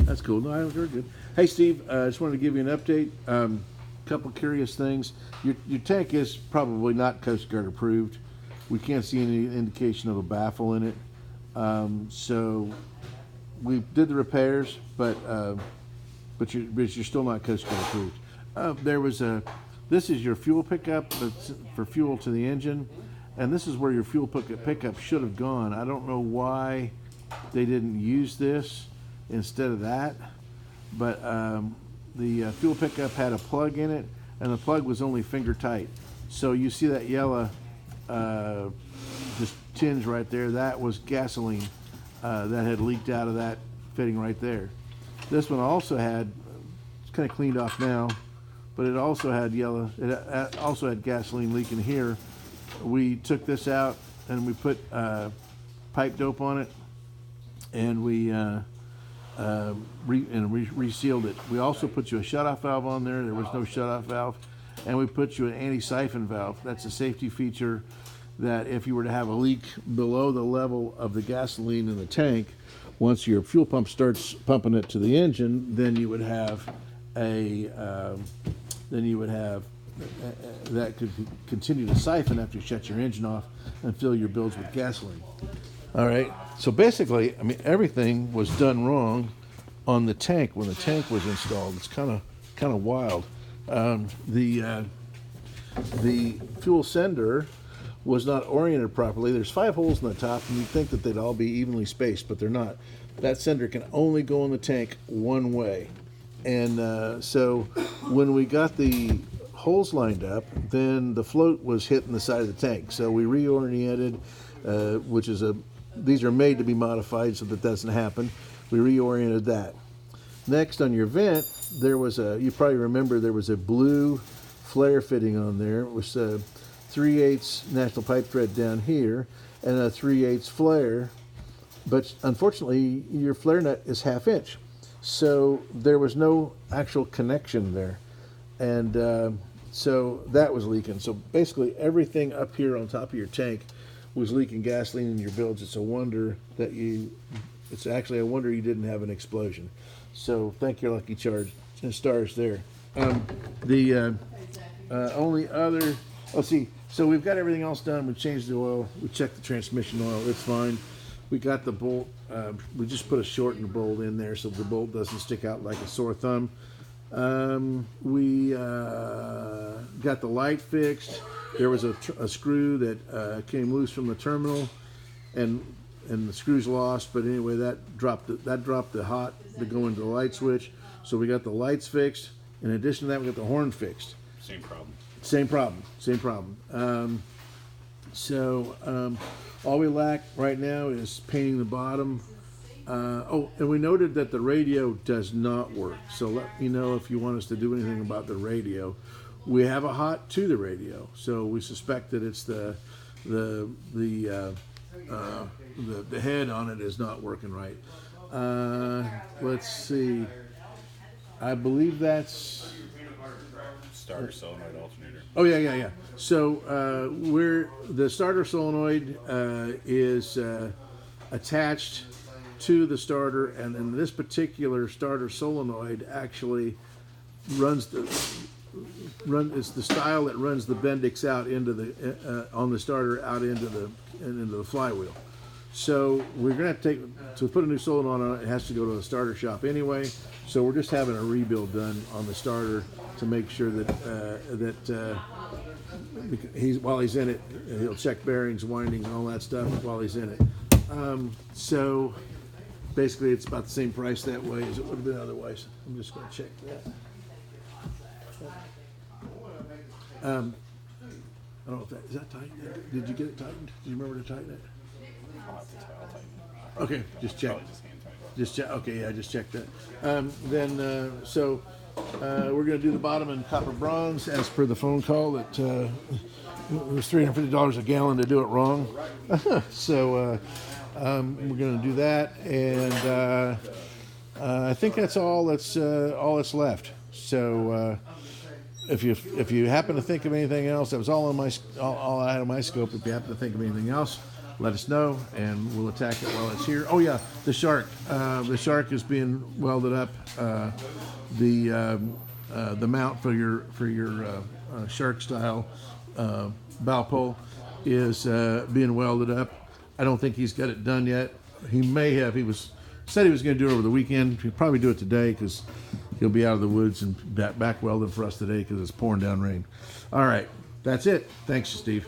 That's cool. No, very good. Hey, Steve, I just wanted to give you an update. Couple curious things. Your tank is probably not Coast Guard approved. We can't see any indication of a baffle in it. So we did the repairs, but you're still not Coast Guard approved. This is your fuel pickup for fuel to the engine, and this is where your fuel pickup should have gone. I don't know why they didn't use this instead of that, but the fuel pickup had a plug in it, and the plug was only finger tight. So you see that yellow just tinge right there, that was gasoline that had leaked out of that fitting right there. This one also had, it's kind of cleaned off now, but it also had it also had gasoline leaking here. We took this out and we put pipe dope on it, and we resealed it. We also put you a shutoff valve on there. There was no shutoff valve. And we put you an anti-siphon valve. That's a safety feature that if you were to have a leak below the level of the gasoline in the tank, once your fuel pump starts pumping it to the engine, then you would have that could continue to siphon after you shut your engine off and fill your bilge with gasoline. All right. So basically, I mean, everything was done wrong on the tank when the tank was installed. It's kind of wild. The fuel sender was not oriented properly. There's 5 holes in the top, and you'd think that they'd all be evenly spaced, but they're not. That sender can only go in the tank one way. And so when we got the holes lined up, then the float was hitting the side of the tank. So we reoriented, these are made to be modified so that doesn't happen. We reoriented that. Next, on your vent, you probably remember there was a blue flare fitting on there. It was 3/8 National Pipe Thread down here and a 3/8 flare, but unfortunately your flare nut is 1/2 inch. So there was no actual connection there. And so that was leaking. So basically everything up here on top of your tank was leaking gasoline in your bilge. It's actually a wonder you didn't have an explosion. So thank your lucky stars there. Only other, let's see, so we've got everything else done. We changed the oil. We checked the transmission oil. It's fine. We got the bolt. We just put a shortened bolt in there so the bolt doesn't stick out like a sore thumb. We got the light fixed. There was a screw that came loose from the terminal, and the screw's lost. But anyway, that dropped the hot to go into the light switch. So we got the lights fixed. In addition to that, we got the horn fixed. Same problem. All we lack right now is painting the bottom. And we noted that the radio does not work. So let me know if you want us to do anything about the radio. We have a hot to the radio, so we suspect that it's the head on it is not working right. Let's see. I believe that's Starter solenoid alternator. Oh yeah. So the starter solenoid is attached to the starter, and then this particular starter solenoid actually it's the style that runs the Bendix out into the on the starter out into the flywheel. So we're gonna have to put a new solenoid on it. It has to go to the starter shop anyway. So we're just having a rebuild done on the starter to make sure that while he's in it, he'll check bearings, windings, and all that stuff while he's in it. So basically, it's about the same price that way as it would have been otherwise. I'm just going to check that. I don't know if is that tight? Did you get it tightened? Do you remember to tighten it? I'll have to tighten it. Okay, just check. Probably just hand tighten it. Just check. Okay, yeah, just check that. So we're going to do the bottom in copper bronze as per the phone call that it was $350 a gallon to do it wrong. So we're going to do that, and I think that's all that's left. So if you happen to think of anything else, that was all I had on my scope. If you happen to think of anything else, let us know, and we'll attack it while it's here. Oh yeah, the shark. The shark is being welded up. The mount for your shark style bow pole is being welded up. I don't think he's got it done yet. He may have. Said he was going to do it over the weekend. He'll probably do it today because he'll be out of the woods and back welding for us today because it's pouring down rain. All right, that's it. Thanks, Steve.